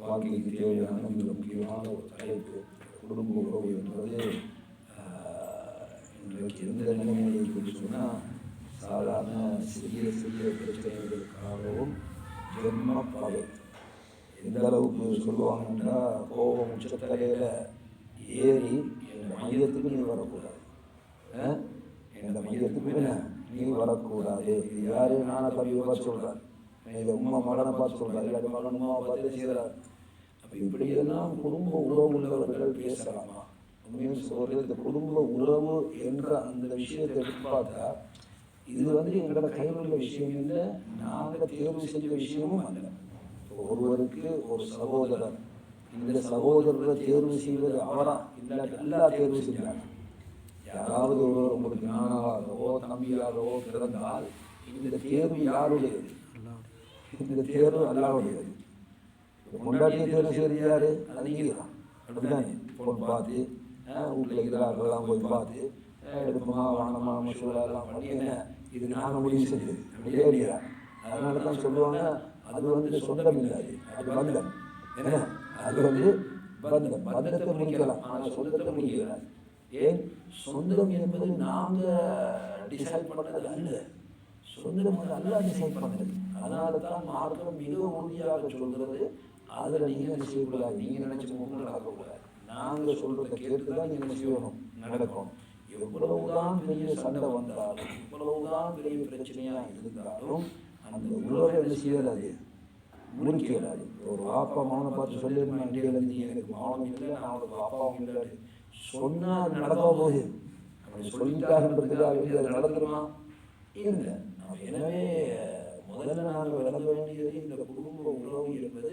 வாழ்க்கைக்கு தேவையான மிக முக்கியமான ஒரு தலைப்பு குடும்ப உறவு என்பது இன்றைக்கு எந்த நிலைமையை என்று சொன்னால் சாதாரண சிறிய சிறிய பிரச்சனைகளுக்காகவும் ஜென்ம பகை. எந்த அளவுக்கு சொல்லுவாங்கன்னா, கோபம் உச்சத்தலையில் ஏறி என் மையத்துக்கு நீ வரக்கூடாது, எந்த மையத்துக்கு நீ வரக்கூடாது. இது யாரு? நானா தம்பியை பார்த்து சொல்கிறேன், இதை உமா மகனை பார்த்து சொல்கிறார், இல்லாட்டி மகன் உமாவை பார்த்து செய்கிறார். அப்போ இப்படியெல்லாம் குடும்ப உறவு உள்ளவர்கள் பேசலாமா? உண்மையும் சொல்கிறது, இந்த குடும்ப உறவு என்ற அந்த விஷயத்தை எடுத்து பார்த்தா இது எங்களோட கையில் உள்ள விஷயம் இல்லை, நாங்கள் தேர்வு செஞ்ச விஷயமும் அல்ல. ஒருவருக்கு ஒரு சகோதரர், இந்த சகோதரரை தேர்வு செய்வது அவரா இல்லாட்டி எல்லா தேர்வு செஞ்சாங்க. யாராவது ஒருவர் உங்களுக்கு நானாகவோ தம்பியாகவோ பிறந்தால் இந்த தேர்வு யாருடையது? இந்த தேர்வு அல்லாவுடையது. கொண்டாட்டிய தேர்வு செய்வது யாரு? அது நீங்கள் தான். அப்படித்தானே? போன் பார்த்து வீட்டில் இருக்கிறார்கள்லாம் போய் பார்த்து எடுக்குமா வானமா மசூரெல்லாம் பண்ணி என்ன இது நாங்கள் முடிவு செஞ்சது அப்படியே இல்லையா? அதனால தான் சொல்லுவாங்க, அது சொந்தம் இல்லாது, அது பந்தம். என்ன அது பந்தம். பந்தத்தை முடிக்கலாம், ஆனால் சொந்தத்தை முடிக்கிறார். ஏன்? சொந்தம் என்பது நாங்கள் டிசைட் பண்ணது அல்ல, சொந்தம் அல்ல டிசைட் பண்ணது. அதனால தான் மார்க்கம் மிக உறுதியாக சொல்கிறது, அதில் நீங்கள் என்ன செய்யக்கூடாது, நீங்கள் நினைச்சு முகம் நடக்கக்கூடாது, நாங்கள் சொல்கிறத கேட்டு தான் நீங்கள் என்ன செய்யணும், நடக்கும். எவ்வளவுதான் பெரிய சண்டை வந்தாலும், எவ்வளவுதான் பெரிய பிரச்சனையாக இருந்தாலும் அந்த உறவை என்ன செய்யலாது, முறிக்கலாது. ஒரு வாப்பா மகனை பார்த்து சொல்லிருந்தேன், இந்தியிலேருந்து எனக்கு மகனும் இல்லை, நான் அவனுக்கு வாப்பாவும் இல்லை சொன்னால் அது நடக்க போகுது. அப்படி சொல்லிட்டாங்கன்றதுக்காக அது நடந்துருமா? இல்லை. எனவே முதல்ல நாங்கள் விளங்க வேண்டியது, இந்த குடும்ப உறவு என்பது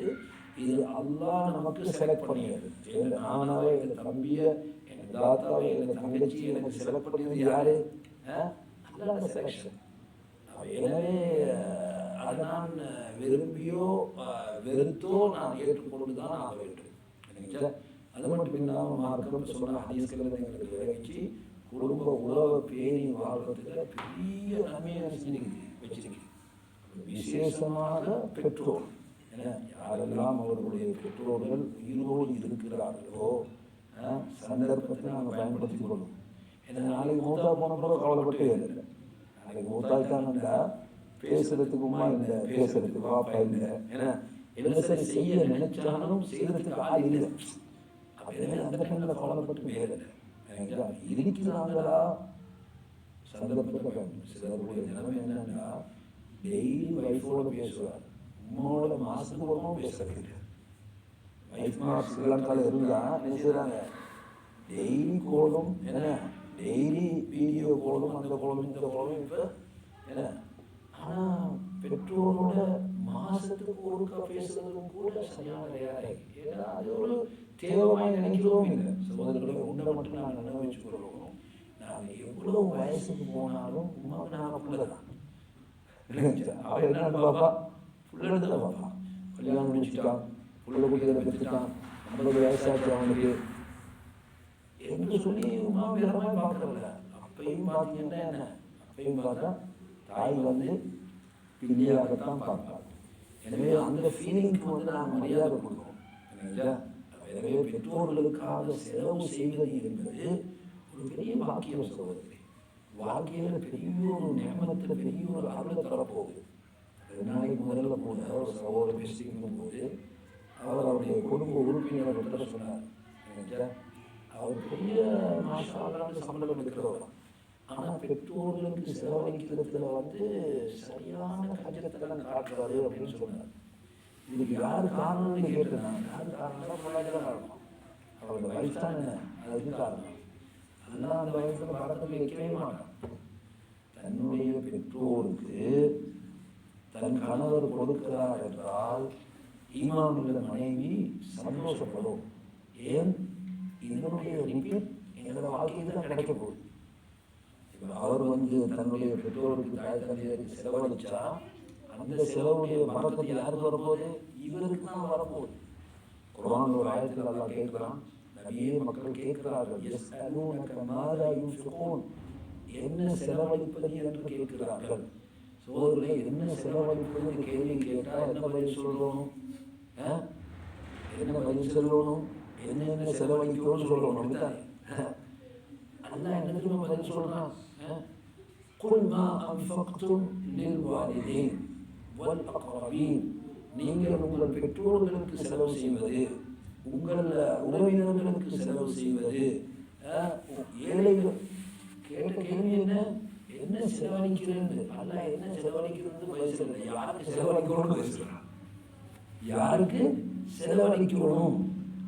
இது அல்லாஹ் நமக்கு செலக்ட் பண்ணியது. நானாவே எங்கள் தம்பியை, எங்கள் தாத்தாவை, எங்கள் தங்கச்சி எனக்கு செலக்ட் பண்ணியது யாரு? அல்லாஹ் செலக்ஷன். எனவே அதை நான் விரும்பியோ வெறுத்தோ நான் ஏற்றுக்கொண்டு தான் ஆக வேண்டும். அது மட்டும் இல்லாமல் மார்க்கம் சொன்ன ஹதீஸ்களை எங்களுக்கு விளக்கி குடும்ப உறவை பேணி வாழ்றதுல பெரிய நன்மையை வச்சிருக்கு. விசேஷமாக பெற்றோர், யாரெல்லாம் அவர்களுடைய பெற்றோர்கள் உயிரோடு இருக்கிறார்களோ சந்தர்ப்பத்தை நாங்கள் பயன்படுத்திக் கொள்ளும். ஏன்னா நாளைக்கு மூத்தா போன பிறகு கவலைப்பட்டு இல்லை. நாளைக்கு மூத்தாய்த்தாங்கண்டா பேசுறதுக்கு உமா இல்லை, பேசுறதுக்கு வாப்பா இல்லை, ஏன்னா என்ன சரி செய்ய நினைச்சாலும் செய்யறதுக்கு ஆள் இல்லை. எனவே அந்த டைமில் கவலைப்பட்டு மேலே இருக்கிறாங்களா சந்தர்ப்பத்தை சிலருடைய நிலைமை என்னன்னா, டெய்லி வைஃபோடு பேசுவார், உமாவோட மாதத்துக்கு ஒருமும் பேசுறது. வைஃப் மார்க் ஸ்ரீலங்காவில் இருந்தால் என்ன செய்கிறாங்க, டெய்லி கோலும், என்ன டெய்லி வீடியோ கோலும், அந்த கோலும் இந்த கோலும். இப்போ என்ன ஆனால் பெற்றோரோட மாதத்துக்கு ஒருக்கா பேசுறதும் கூட சரியான தயாராகி, ஏன்னா அது ஒரு தேவையாக நினைக்கிறோம் இல்லை. சகோதரர்களை ஒன்றை மட்டும் நாங்கள் நினைவச்சு கொள்வோம், நாங்கள் எவ்வளோ வயசுக்கு போனாலும் உமாவுக்கு நாங்கள் பிள்ளை தான். அவன் என்ன பாப்பா பிள்ளைல பாப்பா கல்யாணம் முடிச்சுட்டான், பிள்ளை குட்டிகளை பெற்றுட்டான், 50 வயசாச்சு அவனுக்கு என்று சொல்லி உமா வேறமாக பார்க்கறதில்ல. அப்பையும் பார்த்தீங்கன்னா என்ன, அப்பையும் பார்த்தா தாய் பிள்ளையாகத்தான் பார்ப்பார். எனவே அந்த ஃபீலிங்க்கு நாம் மரியாதை கொடுக்கணும். எனவே பெற்றோர்களுக்காக செலவு செய்வது என்பது ஒரு பெரிய வாக்கியம் சகோதரி. வாழ்க்கையில் பெரிய ஒரு நியமத்தில் பெரிய ஒரு அருளை தரப்போகுது. 2 நாளைக்கு முதல்ல கூட ஒரு சகோதரர் பேசிக்கும் போது அவர் அவருடைய குடும்ப உறுப்பினரை பற்றி சொன்னார். அவர் பெரிய மாஷால்லான்னு சம்பளம் எடுக்கிறவராம், ஆனால் பெற்றோர்களுக்கு செலவழிக்கிறதுல சரியான கஞ்சத்தெல்லாம் காட்டுறாரு அப்படின்னு சொன்னார். இதுக்கு யார் காரணம்னு கேட்டுனாங்க. யார் காரணம்னா பொள்ளாச்சிதான் காரணம், அவரோட வயசு தான் என்ன, அதுக்கு காரணம். அதெல்லாம் அந்த வயசுல படத்தில் வைக்கவே மாட்டான். தன்னுடைய பெற்றோருக்கு தன் கணவர் கொடுக்கிறார் என்றால் ஈமான் உள்ள மனைவி சந்தோஷப்படும். ஏன்? இதனுடைய ரிப்பீட் எங்களோட வாழ்க்கைக்கு தான் கிடைக்க போகுது. அவர் தன்னுடைய பெற்றோருக்கு தாய் தந்தையருக்கு செலவழிச்சா அந்த செலவுடைய மரத்தில் யாருக்கு வரப்போகுது? இவருக்கு தான் வரப்போகுது. குர்ஆன் ஒரு ஆயத்தில் அல்லாஹ் கேட்கிறான், நபியே மக்கள் கேட்கிறார்கள், என்ன செலவழிப்பது என்று கேட்கிறார்கள். சோதனை என்ன செலவழிப்பது என்று கேள்வி கேட்டால் என்ன பதில் சொல்றோம்? என்ன பதில் சொல்லணும், என்னென்ன செலவழிக்கணும்னு சொல்லணும். அப்படித்தானே அல்ல என்ன தெரியுமா பதில் சொல்றான், குல் மா அன்ஃபக்தும் லில்வாலிதைன் வல் அக்ரபீன், நீங்கள் உங்கள் பெற்றோர்களுக்கு செலவு செய்வது, உங்கள் உறவினர்களுக்கு செலவு செய்வது, ஏழைகள். கேட்ட கேள்வி என்ன, என்ன செலவழிக்கிறது, அல்ல என்ன செலவழிக்கிறது பேசுறது, யாருக்கு செலவழிக்கணும்னு பேசுறான், யாருக்கு செலவழிக்கணும்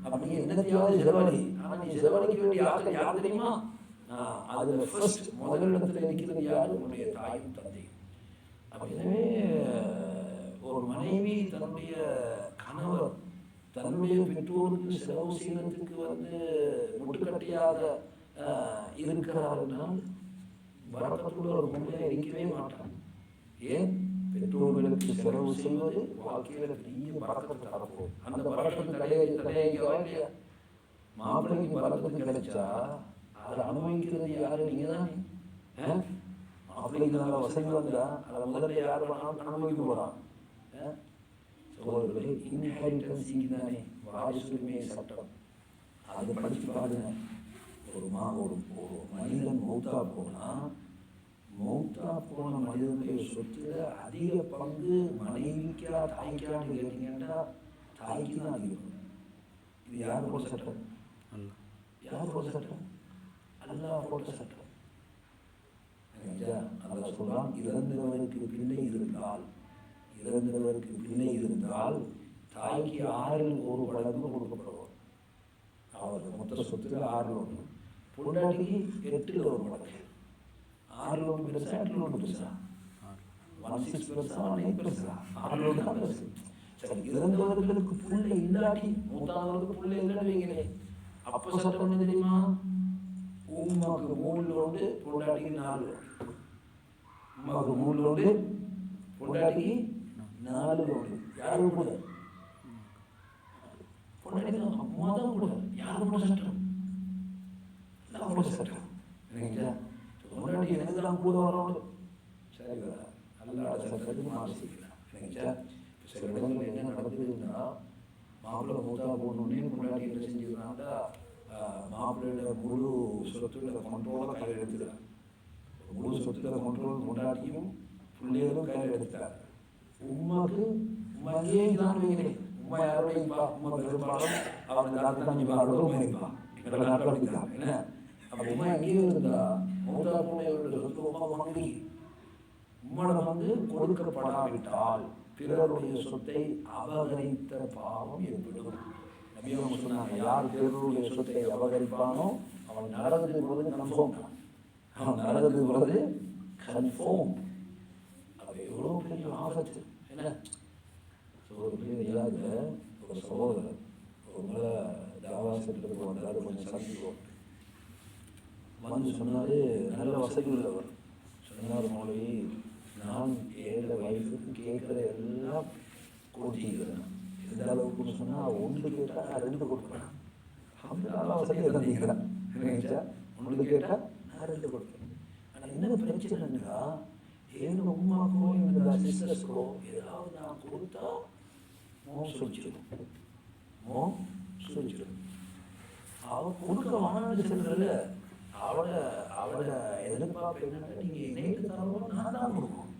அப்படி என்னத்தையாவது செலவழி. ஆனால் நீ செலவழிக்க வேண்டிய ஆட்கள் யார் தெரியுமா, அதில் ஃபர்ஸ்ட் முதலிடத்தில் இருக்கிறது யார், உன்னுடைய தாயும் தந்தையும். அப்போ எனவே ஒரு மனைவி தன்னுடைய கணவர் தன்னுடைய பெற்றோருக்கு செலவு செய்யறதுக்கு முட்டுக்கட்டையாக இருக்கிறார் என்றால் வரக்கத்துள்ள ஒரு பொம்பளை இருக்கவே மாட்டான். ஏன், பெற்றோர்களுக்கு செலவு செய்வது வாழ்க்கையில பெரிய வரக்கத்து தரப்போம். அந்த வரக்கத்து கிடையாது இல்லையா, மாப்பிள்ளைக்கு வரக்கத்து கிடைச்சா அதை அனுபவிக்கிறது யாரு, நீங்க தானே. மாப்பிள்ளைக்கு நல்ல வசதி வந்தா அதை முதல்ல யார் வேணாலும் அனுபவிக்க போறான். சகோதரர்களே, இன்ஹெரிட்டன்ஸ் தானே வாரிசுரிமை சட்டம், அதை படிச்சு பாருங்க. ஒரு மனிதன் மௌத்தா போன மனிதனுடைய சொத்துல அதிக பங்கு மனைவிக்கா தாய்க்கான்னு கேட்டீங்கன்னா தாய்க்கு தான் அதிகம். இது யார் போட்ட சட்டம், யார் போட்ட சட்டம், அல்லாஹ் போட்ட சட்டம். அல்லாஹ் சொல்றான், இறந்தவருக்கு பிள்ளை இருந்தால் தாய்க்கு 1/6 கொடுக்கப்படுவோம். அவர் மொத்த சொத்துல 1/6, பொண்டாட்டிக்கு 8 6 பெருசா 8 பெருசா, 1/6 பெருசா 1/8 பெருசா, 6 தான் பெருசு. சரி, இறந்தவர்களுக்கு பிள்ளை இல்லாட்டி, மூத்தானவர்களுக்கு பிள்ளை இல்லைங்களே, அப்போ சட்டம் என்ன தெரியுமா, உமாவுக்கு 3 லோடு பொண்டாட்டிக்கு 4 லோடு, உமாவுக்கு 3 லோடு பொண்டாட்டிக்கு 4 லோடு. யாரும் கூட பொண்டாட்டி அம்மா தான் கூட, யாரும் கூட சட்டம், எல்லாம் கூட சட்டம். பொண்டாட்டி எனக்கு தான் கூட வரணும், சரி வரா நல்ல சட்டத்துக்கு மாசிக்கலாம். சில இடங்களில் என்ன நடக்குதுன்னா, மாப்பிள்ளை மூத்தா போகணுன்னே பொண்டாட்டி என்ன செஞ்சுக்கிறாங்கன்னா, மாப்பிள்ளையோட முழு சொத்துல கண்ட்ரோலை கையில் எடுத்துக்கிறார். முழு சொத்துல கண்ட்ரோல் பொண்டாட்டியும் பிள்ளைகளும் கையில் எடுத்துக்கிறார். உம்மாக்கே தான் வைக்கிறேன், உம்மா யாரும் வைப்பா, உம்மா பெரும்பாலும் அவங்க நாட்டு பாடலும் வைப்பா, எங்களை நாட்டில் வைக்கிறாங்க. என்ன அப்போ உம்மா எங்கேயும் இருந்தா மூத்தா பிள்ளைகளோட சொத்து உம்மா பங்கு, உம்மோட பங்கு கொடுக்கப்படாவிட்டால் பிறருடைய சொத்தை அபகரித்த பாவம் ஏற்படும். நபியவங்க சொன்னாங்க, யார் பிறருடைய சொத்தை அபகரிப்பானோ அவன் நரகத்துக்கு போகிறது கன்ஃபார்ம், அவன் நரகத்துக்கு போகிறது கன்ஃபார்ம். அப்போ எவ்வளோ பெரிய ஆபத்து. என்ன இல்லாத ஒரு சகோதரர் ஒரு முறை தாவாசத்துக்கு வந்தார், கொஞ்சம் சந்திப்போம் வந்து சொன்னார், நல்ல வசதி உள்ளவர். சொன்னார், மொழி நான் 7 வயசுக்கு கேட்குற எல்லாம் கூட்டிக்கிறேன். எந்த அளவுக்குன்னு சொன்னால் 1 கேட்டால் நான் 2 கொடுப்பேன். அந்த நல்ல வசதி எல்லாம் நீக்கிறேன், நினைச்சா 1 கேட்டால் நான் 2 கொடுப்பேன். ஆனால் என்ன பிரச்சனைன்னா, எங்கள் உமாக்கோ எங்கள் சிஸ்டர்ஸ்க்கோ ஏதாவது நான் கொடுத்தா சொல்லிச்சிடும். அவன் கொடுக்க வாங்கிட்டு செல்றல, அவளோட எதிர்பார்ப்பு என்னன்னா, நீங்கள் நேற்று தரணும் நான் தான் கொடுக்கணும்.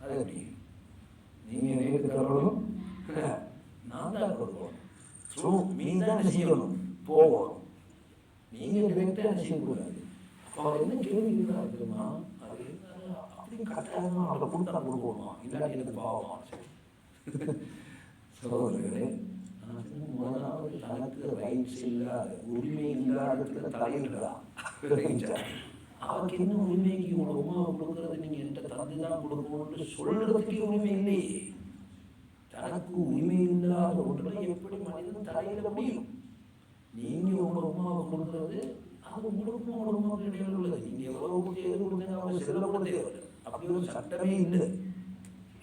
அது எப்படி, நீங்கள் நேற்று தரணும் நான் தான் கொடுக்கணும். ஸோ நீங்கள் தான் செய்யணும், போகணும், நீங்கள் டிரெக்டாக என்ன செய்யக்கூடாது. அவள் என்ன கேள்வி இருக்குமா, அது அப்படி கட்டாயமாக அவளை கொடுத்தா கொடுக்கணுமா, இல்லாட்டி எனக்கு பாவமா. சகோதரர்களே, முதலாவது தனக்கு ரைட்ஸ் இல்லாத உரிமை இல்லாததுல தலையிடுறான். அவருக்கு என்ன உரிமைக்கு உங்களோட உமாவை கொடுக்கறது, நீங்கள் என்கிட்ட தந்து தான் கொடுக்கணும்னு சொல்றதுக்கு உரிமை இல்லையே. தனக்கு உரிமை இல்லாத ஒன்றை எப்படி மனிதன் தலையிட முடியும்? நீங்கள் உங்களோட உமாவை கொடுக்கறது அது உங்களுக்கும் உங்களோட உமாவுக்கு இடையில உள்ளது. நீங்கள் எவ்வளோ கொடுத்து எது கொடுத்தீங்க, அவங்க செல்ல கொடுத்தே அப்படி ஒரு சட்டமே இல்லை.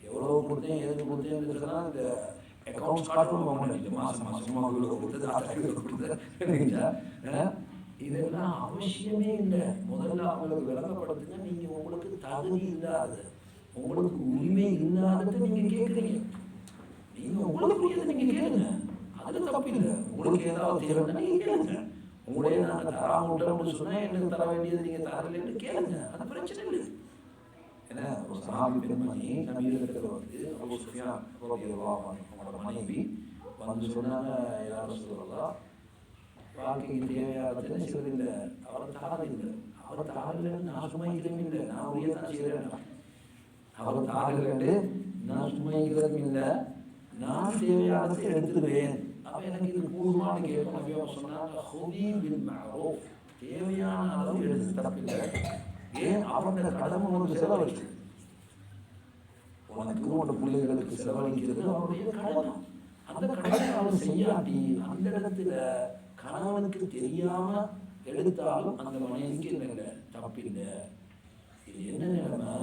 எவ்வளோ கொடுத்தேன் எது கொடுத்தேன்னு இந்த அக்கௌண்ட்ஸ் காட்டும் மாதம் உமாவுக்கு கொடுத்தது இதெல்லாம் அவசியமே இல்லை. முதல்ல அவங்களுக்கு விளங்கப்படுத்துங்க, நீங்கள் உங்களுக்கு தகுதி இல்லாத, உங்களுக்கு உரிமை இல்லாதது நீங்கள் கேட்குறீங்க. நீங்கள் உங்களுக்குரியதை நீங்கள் கேளுங்க, அதுக்கு தப்பு இல்லை. உங்களுக்கு ஏதாவது தேவைன்னா நீங்கள் கேளுங்க. உங்களே நாங்கள் தராம விட்டோம்னு சொன்னால் எனக்கு தர வேண்டியது நீங்கள் தரலன்னு கேளுங்க, அது பிரச்சனை இல்லை. ஏன்னா ஒரு சஹாபி பெண்மணி நபியிடத்தில் வந்து அபூ சுஃபியான் ரலியல்லாஹு அன்ஹு அவங்களோட மனைவி வந்து சொன்னாங்க, யா ரசூலல்லாஹ், வாழ்க்கைக்கு தேவையானது செய்வதில்லை, அவர் தாரது இல்லை, அவர் தாரல நான் சுமைக்கிறதும் இல்லை, நான் உரிய தான் செய்கிறேன். அவர் தாரல நான் சுமைக்கிறதும் இல்லை, நான் தேவையானதை எடுத்துடுவேன். அப்போ எனக்கு இது கூடுமான்னு கேட்கணும் சொன்னாங்க, ஹுதீ பில் மஅரூஃப், தேவையான அளவு எடுத்து தப்பில்லை. ஏன் அவனோட கடமை உனக்கு செலவழிச்சு, உனக்கு உன்னோட பிள்ளைகளுக்கு செலவழிக்கிறது அவருடைய கடமை. அந்த கடமை அவன் செய்யாட்டி அந்த இடத்துல கணவனுக்கு தெரியாம எடுத்தாலும் அந்த மனைவிக்கு இல்லை தப்பில்லை. இது என்ன நிலைமை,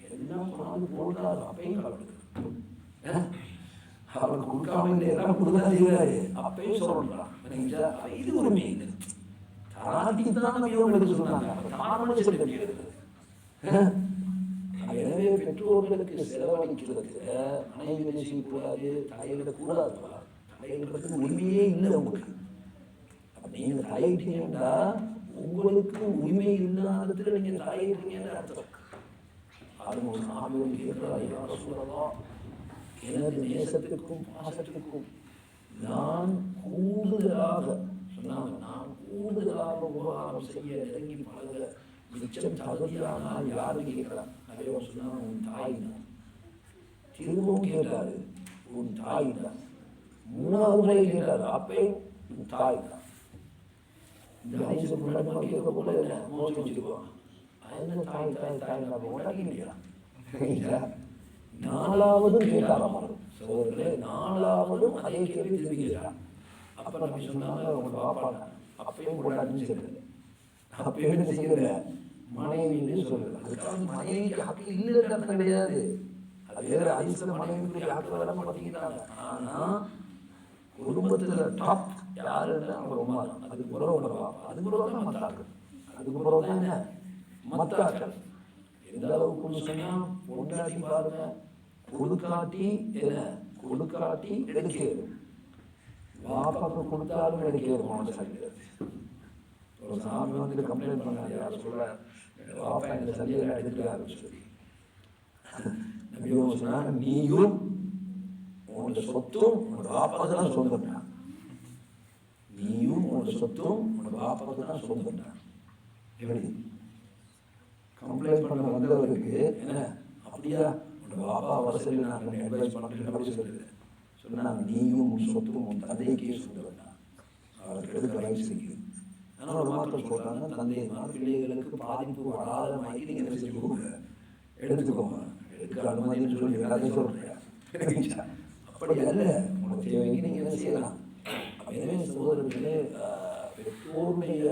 எல்லாம் கொண்டாந்து போட்டாரு, அப்பையும் கலந்துருக்கு. அவருக்கு கொடுக்காம எல்லாம் கொடுத்தா செய்வாரு, அப்பையும் சொல்றான். இது ஒரு மீன் தாராட்டி தான் நம்ம இவங்களுக்கு சொன்னாங்க, தாராளமாக சொல்லி தப்பிடுறது. எனவே பெற்றோர்களுக்கு செலவழிக்கிறதுக்கு மனைவி செய்யக்கூடாது, தலையிடக்கூடாது. தலையிடுறதுக்கு உரிமையே இல்லை உங்களுக்கு. நீங்க தலையிட்டீங்கன்னா உங்களுக்கு உரிமை இல்லாததுல நீங்க தலையிட்டீங்கன்னு அர்த்தம். அது ஒரு நாடுகள் கேட்கிறார், சொல்லலாம், எனது நேசத்துக்கும் பாசத்துக்கும் நான் கூடுதலாக சொன்னாங்க, நான் கூடுதலாக உபகாரம் செய்ய இறங்கி பழக மிச்சம் தகுதியானால் யாரும் கேட்கலாம். நிறைய சொன்னாங்க, உன் தாய் தான். திரும்பவும் கேட்டாரு, உன் தாய் தான். மூணாவது முறை கேட்டாரு, அப்பையும் உன் தாய் தான். இந்த ஐந்து முன்னாடி கேட்க போல மோசம் வச்சுருக்கோம். அது தாய் தாய் தாய் நம்ம உண்டாக்கிங்களா? நாலாவதும் கேட்டாராம் சோதரர்களே, நாலாவதும் அதே கேள்வி திரும்பி கேட்டான். அப்ப நம்ம சொன்னாங்க, உங்க பாப்பாங்க அப்பயும் கொண்டாடின்னு சொல்லுங்க, அப்பயும் என்ன செய்யல மனைவின்னு சொல்லுங்க. அதுக்காக மனைவிக்கு ஹக்கு இல்லைன்னு கிடையாது. அது வேற ஐசில மனைவிக்கு ஹக்கு வர மாட்டேங்கிறாங்க. ஆனா குடும்பத்துல டாப் யாருன்னா அவங்க உமா தான். அதுக்கு பிறகு உங்க பாப்பா, அதுக்கு பிறகு தான் மத்தாக்கள், அதுக்கு பிறகு தான் என்ன மத்தாக்கள். எந்த அளவுக்கு சொன்னா பொண்டாட்டி பாருங்க, கொடுக்காட்டி என்ன கொடுக்காட்டி எடுக்கிறது, பாப்பாக்கு கொடுத்தாலும் எடுக்கிறது. சொல்லிடுறது. ஒரு சாமி வந்து கம்ப்ளைண்ட் பண்ணாரு, யாரும் சொல்ல பாப்பா இந்த சரியெல்லாம் எடுக்கிறாருன்னு சொல்லி. சொன்னாங்க, நீயும் உன்னோட சொத்தும் உன்னோட பாப்பாவுக்கு தான் சொந்தம் தான். நீயும் உன்னோட சொத்தும் உன்னோட பாப்பாவுக்கு தான் சொந்தம் தான். எப்படி கம்ப்ளைண்ட் பண்ண வந்தவருக்கு என்ன அப்படியா உன்னோட பாப்பா வசதியில் நான் அட்வைஸ் பண்ணுறேன் சொல்லுது. சொன்னாங்க, நீயும் உன் சொத்தும் உன் தந்தைக்கே சொந்தம் தான், அவருக்கு எடுக்க ரைட்ஸ் இருக்குது. ஆனால் ஒரு மாற்றம் சொல்கிறாங்க, தந்தையினால் பிள்ளைகளுக்கு பாதிப்பு வராத மாதிரி நீங்கள் என்ன செஞ்சுக்கோங்க, எடுத்துக்கோங்க, எடுக்க அனுமதின்னு சொல்லி எல்லாத்தையும் சொல்கிறேன். அப்படி அல்ல, உனக்கு தேவைக்கு நீங்கள் என்ன செய்யலாம். எனவே சகோதரர்களே, பெற்றோருடைய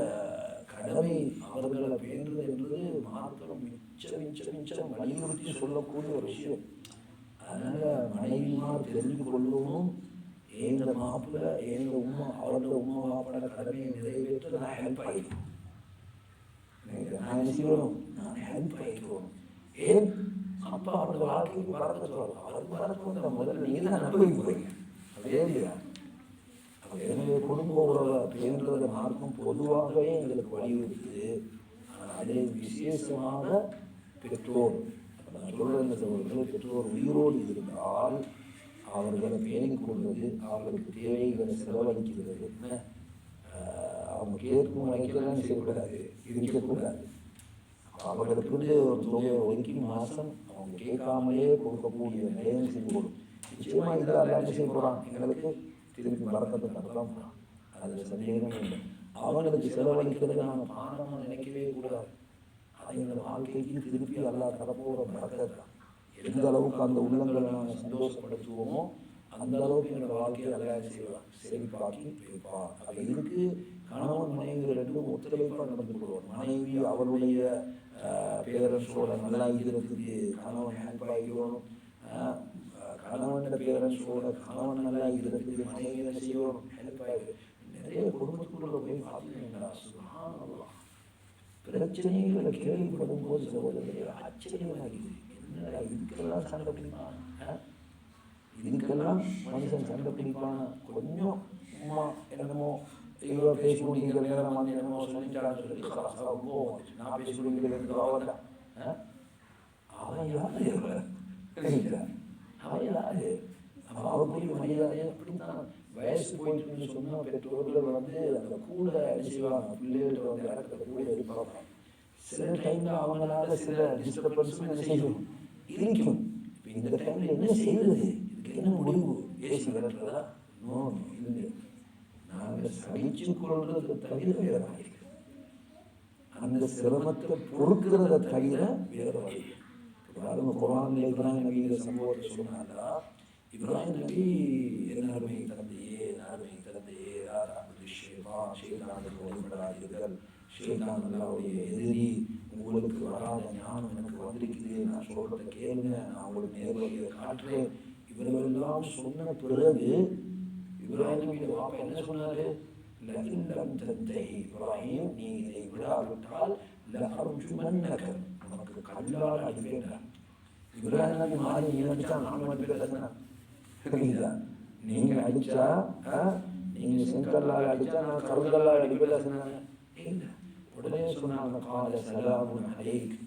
கடமை அவர்களை பேணுவது என்பது மார்க்கம் மிச்சம் வலியுறுத்தி சொல்லக்கூடிய ஒரு விஷயம். அதனால் மனைவிமார் தெரிந்து கொள்ளவும், எங்க மாப்பிள்ள எங்க உமா அவரோட உமா மாப்பிளோட கடமையை நிறைவேற்ற நான் ஹெல்ப் ஆகிடுவோம். நான் என்ன செய்யணும், நான் ஹெல்ப் ஆகிடுவோம். ஏன் அப்பா அவரோட வாழ்க்கைக்கு பறக்க சொல்லலாம், அவருக்கு பறக்க வந்த முதல்ல நீங்கள் தான் அனுபவிக்க போறீங்க. அதே இல்லையா? எனவே குடும்ப உறவை பேணுறத மார்க்கம் பொதுவாகவே எங்களுக்கு வலியுறுத்துது. அதே விசேஷமாக பெற்றோர், நான் சொல்கிற சகோதரர்கள், பெற்றோர் உயிரோடு இருந்தால் அவர்களை பேணிக் கொள்வது, அவர்களுக்கு தேவைகளை செலவழிக்கிறது, அவங்க கேட்கும் வைக்கலாம் செய்யக்கூடாது, இருக்கக்கூடாது. அவர்களுக்கு ஒரு தொகையை ஒதுக்கி மாதம் அவங்க கேட்காமலே கொடுக்கக்கூடிய நிலையம் செஞ்சு கொடுக்கும். நிச்சயமாக இதில் எல்லாம் செய்ய போகிறான், எங்களுக்கு திருப்பி வரக்கத்தை தரலாம் போகிறான், அதில் சந்தேகமே இல்லை. அவங்களுக்கு செலவழிக்கிறது நாங்கள் பாடமாக நினைக்கவே கூடாது. அதை எங்கள் வாழ்க்கைக்கு திருப்பி எல்லாம் தரப்போகிற வரக்கத்தை தான். எந்த அளவுக்கு அந்த உள்ளங்களை நாங்கள் சந்தோஷப்படுத்துவோமோ அந்த அளவுக்கு எங்கள் வாழ்க்கையை எல்லாம் செய்வார், செழிப்பாக்கி வைப்பார். அது இதுக்கு கணவன் மனைவி ரெண்டும் ஒத்துழைப்பாக நடந்து கொள்வோம். மனைவி அவருடைய பேரண்ட்ஸோட நல்லா இருக்கிறதுக்கு கணவன் ஹெல்ப் ஆகிடணும், கணவனோட பேரண்ட்ஸோட கணவன் நல்லா இருக்கிறதுக்கு மனைவி என்ன செய்யணும், ஹெல்ப் ஆகிடும். நிறைய குடும்பத்துக்குள்ள போய் பார்த்தீங்கன்னா சுப்ஹானல்லாஹ் பிரச்சனைகளை கேள்விப்படும் போது சகோதரர்கள் ஆச்சரியமாகிடுது. என்னடா இதுக்கெல்லாம் சண்டை பிடிப்பாங்க. இதுக்கெல்லாம் மனுஷன் சண்டை பிடிப்பான கொஞ்சம் அம்மா என்னமோ இவ பேசி கொடுக்கிற நேரம் வந்து என்னமோ சொல்லிட்டான்னு சொல்லி போவோம். நான் பேசி கொடுக்கிறது அவன் அவன் யாரு அவன் யாரு அவருக்குரிய மரியாதையை அப்படித்தான் வயசு போயிட்டுன்னு சொன்னால் பெற்றோர்கள் வந்து அந்த கூட செய்வாங்க. பிள்ளைகள் வந்து இறக்கத்தை கூட இருப்பாங்க. சில டைமில் அவங்களால சில டிஸ்டர்பன்ஸும் என்ன செய்யும் இருக்கும். இந்த டைமில் என்ன செய்வது, இதுக்கு என்ன முடிவு, ஏசி விரட்டுறதா? நோ, இல்லை. நாங்கள் சகிச்சு கொள்றதை தவிர வேற வழி, அந்த சிரமத்தை பொறுக்கிறத தவிர வேற வழி. குர்ஆனில் இப்ராஹிம் நபிங்கிற சம்பவத்தை சொன்னாங்களா? இப்ராஹிம் நபி என் அருமை தந்தையே, அருமை தந்தையே, ஷேத்தானுக்கு வழிபடாதீர்கள், ஷேத்தான் அல்லாஹ்வுடைய எதிரி, உங்களுக்கு வராத ஞானம் எனக்கு வந்திருக்குது, நான் சொல்றதை கேளுங்க, நான் உங்களுக்கு நேர்வழியை காட்டுறேன். இவர்களெல்லாம் சொன்ன பிறகு இப்ராஹிம் நபியோட வாப்பா என்ன சொன்னாரு? லஇல்லம் தன்தஹி இப்ராஹிம், நீ இதை விடாவிட்டால் லஅர்ஜுமன்னக, உனக்கு கல்லால் அடிப்பேன். இப்ராஹிம் நபி மாறி நீ அடிச்சா நானும் அடிப்பேன். நீங்க அடிச்சா, நீங்க செங்கல்லால் அடிச்சா நான் கருங்கல்லால் அடிப்பேன் சொன்னாங்க. இல்லை, உடனே சொன்னாங்க கால சலாமுன் அலைக்,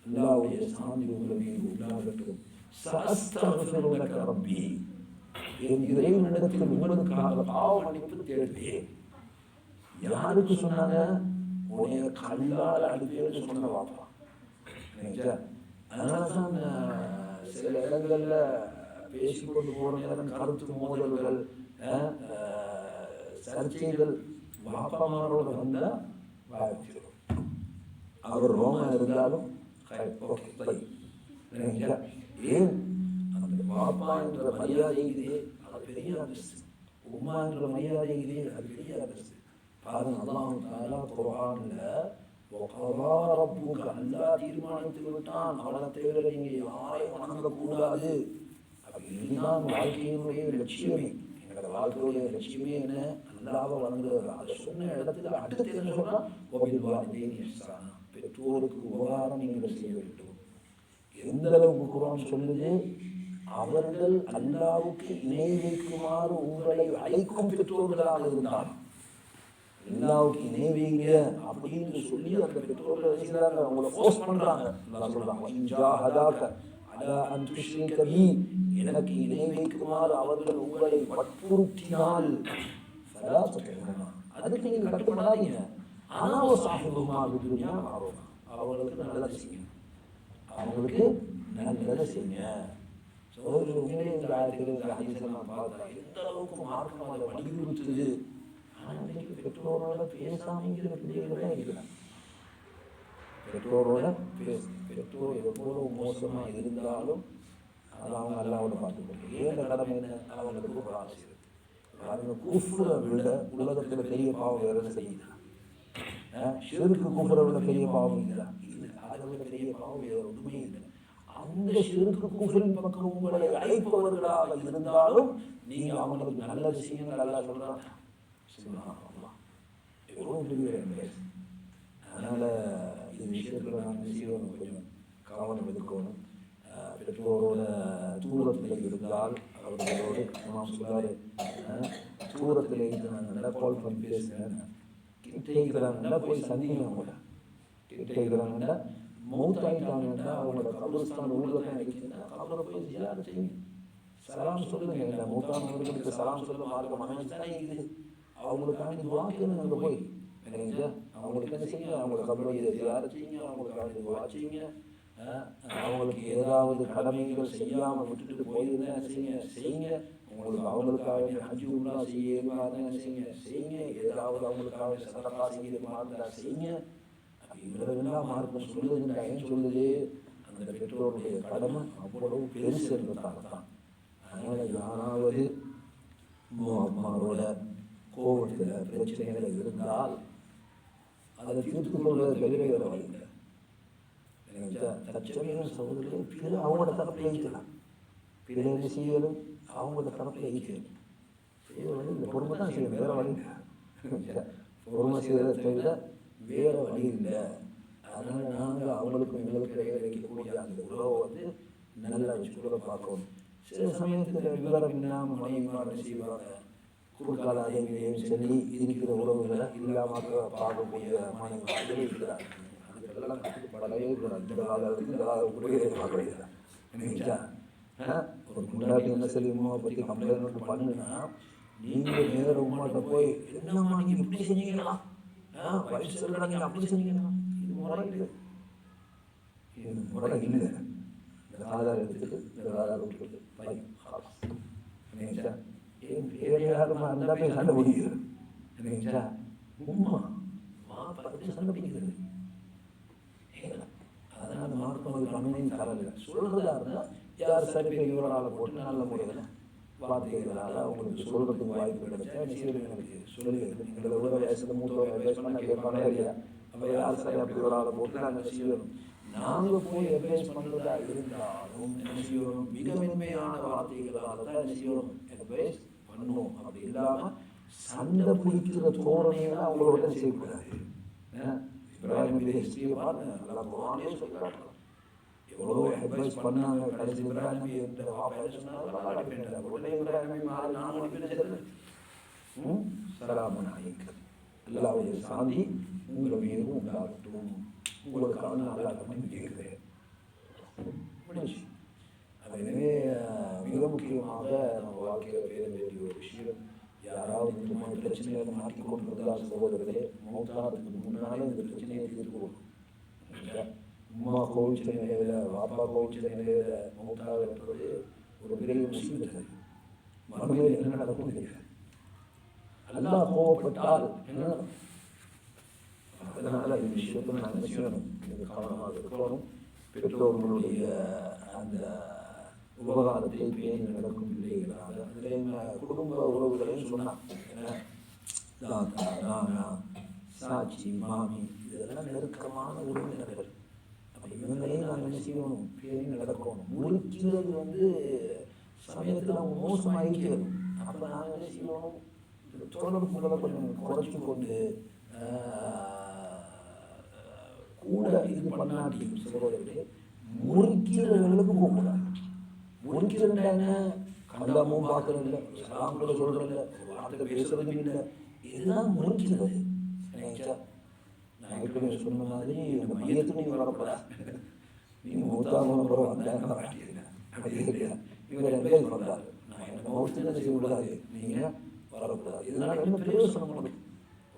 அல்லாஹ்வுடைய சாந்தி உங்கள் மீது உண்டாகட்டும். சஅஸ்தக்ஃபிரு லக ரப்பி, என் இறைவனிடத்தில் உங்களுக்காக பாவ மன்னிப்பு தேடுவேன். யாருக்கு சொன்னாங்க? உடைய கல்லால் அடிப்பேன்னு சொன்ன வாப்பா. அதனாலதான் சில இடங்கள்ல பேசிக்கொண்டு போற நேரம் கருத்து மோதல்கள், சர்ச்சைகள் வாப்பாமாரோட வந்தா வாய்ச்சிடும். அவர் ரோமா இருந்தாலும் ஏன் அந்த பாப்பா என்ற மரியாதை இதே, அது பெரிய அந்தஸ்து. உம்மா என்ற மரியாதை இதே, அது பெரிய அந்தஸ்து. பாருங்க, அல்லாஹ் தஆலா குர்ஆன்ல வகதா ரப்புக, அல்லாஹ் தீர்மானித்து விட்டான், அவனை தவிர நீங்க யாரையும் வணங்கக்கூடாது. இதுதான் வாழ்க்கையினுடைய லட்சியமே. எங்களோட வாழ்க்கையுடைய லட்சியமே என்ன? அல்லாஹ்வை வணங்குறது. அதை சொன்ன இடத்துல அடுத்து என்ன சொல்றா? பெற்றோருக்கு உபகாரம் நீங்கள் செய்ய வேண்டும். எந்த அளவுக்கு குர்ஆன் சொல்லுது? அவர்கள் அல்லாஹ்வுக்கு இணை வைக்குமாறு உங்களை அழைக்கும் பெற்றோர்களாக இருந்தால், அல்லாஹ்வுக்கு இணை வைங்க அப்படின்னு சொல்லி அந்த பெற்றோர்கள் செய்யறாங்க, அவங்கள ஃபோர்ஸ் பண்றாங்க. அல்லாஹ் சொல்றாங்க, இன்ஜாஹதாக அலா அன் துஷ்ரிக பி, எனக்கு இணை வைக்குமாறு அவர்கள் உங்களை வற்புறுத்தினால் ஃபலா துத்இஹுமா, அதுக்கு நீங்க கட்டுப்படாதீங்க. ஆனா வஸாஹிபுஹுமா பிதுன்யா மஅரூஃபா, அவங்களுக்கு நல்லது செய்யுங்க, அவங்களுக்கு நல்லதை செய்யுங்க. உண்மையிலே இந்த ஆயத்தில் ஹதீஸை நான் பார்த்தேன், எந்த அளவுக்கு மார்க்கம் அதை வலியுறுத்துது. ஆனால் இன்றைக்கு பெற்றோரோட பேசாமைங்கிற பிள்ளைகள் தான் இருக்கிறாங்க. பெற்றோரோட பெற்றோர் எவ்வளவு மோசமாக இருந்தாலும் அது அவங்க அல்லாவோட பார்த்துக்கணும். ஏன் கடமை என்ன? அவங்களுக்கு ஒரு ஆசை இருக்கு. அவங்க குஃப்ரை விட உலகத்தில் பெரிய பாவம் வேறு என்ன செய்யுது? ஷிர்க்கு குஃப்ரை விட பெரிய பாவம் இல்லை, அதை விட பெரிய பாவம் வேறு ஒன்றுமே இல்லை. அந்த ஷிர்க்கு குஃப்ரின் பக்கம் உங்களை அழைப்பவர்களாக இருந்தாலும் நீங்கள் அவங்களுக்கு நல்ல விஷயங்கள் நல்லா சொல்கிறாங்க. எவ்வளோ பெரிய. அதனால் இது விஷயத்தில் நாங்கள் செய்யணும், கொஞ்சம் கவனம் எடுக்கணும். பெற்றோரோட தூரத்தில் இருந்தால் அவர்களோடு நம்ம சொல்கிறாரு, தூரத்தில் இருக்கிறாங்கன்னா கால் பண்ணி பேசுகிறேன், கிட்டே இருக்கிறாங்கன்னா போய் சந்திங்க. அவங்கள கிட்டே இருக்கிறாங்கன்னா மௌத்தாயிட்டாங்கன்னா அவங்களோட கபருஸ்தான் ஊரில் தான் இருக்குதுன்னா அவரை போய் ஜியாரத் செய்யுங்க, சலாம் சொல்லுங்க. இல்லை மௌத்தானவர்களுக்கு சலாம் சொல்ல மார்க்க மனமே தானே இருக்குது. அவங்களுக்காண்டி துஆக்குன்னு அங்கே போய் அவங்களுக்கு என்ன செய்யுங்க, அவங்களோட கபரை ஜியாரத் செய்யுங்க, அவங்களுக்காண்டி துஆ செய்யுங்க. அவங்களுக்கு ஏதாவது கடமைகள் செய்யாமல் விட்டுட்டு போயிருந்தா என்ன செய்யுங்க, செய்யுங்க. உங்களுக்கு அவங்களுக்காக ஹஜ் உம்ரா செய்யறதா என்ன செய்யுங்க, செய்யுங்க. ஏதாவது அவங்களுக்காக சதகா செய்யறதுமா இருந்தா செய்யுங்க. இவ்வளவெல்லாம் மார்க்கம் சொல்லுதுன்னு ஏன் சொல்லுது? அந்த பெற்றோருடைய கடமை அவ்வளவு பெருசு என்பதால தான். அதனால் யாராவது அம்மாவோட கோபத்தில் பிரச்சனைகள் இருந்தால் அதை தீர்த்து கொள்வதை தவிர வேறு வழி இல்லை. தற்சமயம் சகோதரர்கள் பிற அவங்களோட தரப்பில் ஈக்கலாம், பிற என்ன செய்யலும் அவங்களோட தரப்பில் ஈக்கணும். செய்ய வழி இல்லை, பொறுமை தான் செய்யணும், வேறு வழி இல்லை. பொறுமை செய்வதை தவிர வேறு வழி இல்லை. அதனால் நாங்கள் அவங்களுக்கும் எங்களுக்கு இடையில வைக்கக்கூடிய அந்த உறவை வந்து நல்லா வச்சுக்கூட பார்க்கணும். சில சமயத்தில் விவரம் இல்லாமல் மனைவிமார் செய்வாங்க, குறுக்கால அதையும் சொல்லி இருக்கிற உறவுகளை இல்லாமல் பார்க்கக்கூடிய மனைவிமார்கள் இருக்கிறார். அதுக்கெல்லாம் கட்டுப்படவே கூடாது. இந்த காலத்துக்கு இந்த காலத்துக்குள்ளே பார்க்கறது நினைச்சா ஒரு முன்னாடி என்ன சொல்லியுமோ பற்றி கம்ப்ளைண்ட் ஒன்று பண்ணுன்னா, நீங்கள் நேர உமாட்ட போய் என்னம்மா நீங்கள் இப்படி செஞ்சீங்களா, வயசு சொல்கிறா நீங்கள் அப்படி செஞ்சீங்களா, இது முறை இல்லை, இது முறை இல்லை. இந்த ஆதார் எடுத்துட்டு இந்த ஆதார் விட்டுட்டு பை நினைச்சா ஏழையாகமா இருந்தால் போய் சண்டை பிடிக்கிறது நினைச்சா உமா பார்த்து சண்டை பிடிக்கிறது. அதனால் அந்த மார்க்கம் அதுக்கு அனுமதியும் தரல. சொல்கிறதா இருந்தால் யார் சர்டிஃபிகேட் போட்டு நல்ல முறையில் வார்த்தைகளால் அவங்களுக்கு சொல்கிறதுக்கு வாய்ப்பு கிடைச்சா எனக்கு சொல்லுகிறது. எங்களை ஒரு வயசுல மூத்த வயசு பண்ண கேட்பானே இல்லையா, அப்போ யார் சரி அப்படி ஒரு ஆளை போட்டு நாங்கள் செய்யணும். நாங்கள் போய் அட்வைஸ் பண்ணுறதா இருந்தாலும் என்ன செய்யணும், மிக மென்மையான வார்த்தைகளால் தான் என்ன செய்யணும், அட்வைஸ் பண்ணணும். அப்படி இல்லாமல் சண்டை பிடிக்கிற தோரணையெல்லாம் அவங்களோட செய்யக்கூடாது. இப்ராஹிமுடைய ஹிஸ்டரியை பாருங்க, நல்லா குர்ஆனே சொல்கிறாங்க. எவ்வளோ அட்வைஸ் பண்ணாங்க, கடைசி இப்ராஹிம் என்ற வாப்பா சொன்னாங்க, உடனே இப்ராஹிம் நான் அனுப்பினது சலாமன் அலைக்கும், அல்லாஹ்வுடைய சாந்தி உங்கள் மீது உண்டாகட்டும், உங்களுக்காக நல்லா பண்ணி கேட்குறேன். எனவே மிக முக்கியமாக நம்ம வாழ்க்கையில் பேர வேண்டிய ஒரு விஷயம், யாராவது இந்த மாதிரி பிரச்சனைகளை மாற்றிக்கொண்டிருந்தால் சகோதரர்களே, மௌத்தாருக்கு முன்னாலே இந்த பிரச்சனையை தீர்க்கணும். அம்மா கோவிச்ச நிலையில், பாப்பா கோவிச்ச நிலையில் மௌத்தாக இருப்பது ஒரு பெரிய முசீபத். மறுமையில் என்ன நடக்கும் தெரியாது. அல்லாஹ் கோவப்பட்டால் என்ன, அதனால் இந்த விஷயத்தில் நாங்கள் என்ன செய்யணும், இது கவனமாக இருக்கணும். பெற்றோர்களுடைய அந்த உபகாரத்தை பேணி நடக்கும் பிள்ளைகளாக, அதில் குடும்ப உறவுகளையும் சொன்னாங்க, நானா சாட்சி மாமி இதெல்லாம் நெருக்கமான உறவினர்கள். அப்போ இவங்களையும் நாங்கள் என்ன செய்யணும், பேணி நடக்கணும். முறிக்கிறது சமயத்தில் அவங்க மோசமாகிக்கிறது. அப்போ நாங்கள் என்ன செய்யணும், தொடர்புகளை கொஞ்சம் குறைச்சி கொண்டு கூட இது பண்ணாட்டி சகோதரர்களே, முறிக்கிறவர்களுக்கு போகக்கூடாது. முறிக்கிறேன்டாங்க, கண்டாமும் பார்க்கறது இல்லை, சலாம் கூட சொல்கிறது இல்லை, வார்த்தை பேசுறது இல்லை, இதுதான் முறிக்கிறது. நினைச்சா நான் ஏற்கனவே சொன்ன மாதிரி இந்த மையத்துக்கு நீங்கள் வரக்கூடாது. நீங்கள் மூத்தாம பிறகு வந்தாங்க வாட்டியிருங்க அப்படி இல்லையா, இவர் எங்கே வந்தார், நான் என்ன மௌத்தில் செய்யக்கூடாது, நீங்கள் வரக்கூடாது. இதனால் என்ன பிரயோசனம் உண்டு,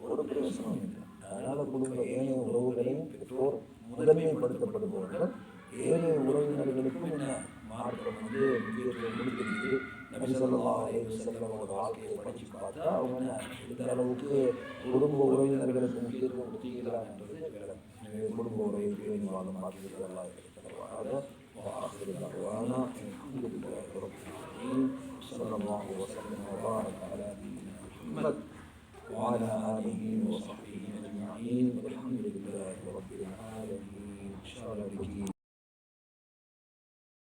ஒரு பிரயோசனம் இல்லை. அதனால் குடும்ப ஏனைய உறவுகளையும் பெற்றோர் முதன்மைப்படுத்தப்படுபவர்கள், ஏனைய உறவினர்களுக்கும் என்ன மார்க்கம் முக்கியத்துவம் கொடுக்கிறது. நபி ஸல்லல்லாஹு அலைஹி வஸல்லம் வாழ்க்கையை படித்து பார்த்தா அவங்க எந்த அளவுக்கு குடும்ப உறவினர்களுக்கு முக்கியத்துவம் கொடுத்தீங்களா என்றது விளக்கம். எனவே குடும்ப உறவை பேணி வாழும் பாக்கியத்தை எல்லாம் இருக்கிறதாக வானா ஸல்லல்லாஹு வஸல்லம் வபாரக அலா முஹம்மத் وعلى آله وصحبه أجمعين والحمد لله رب العالمين. إن شاء الله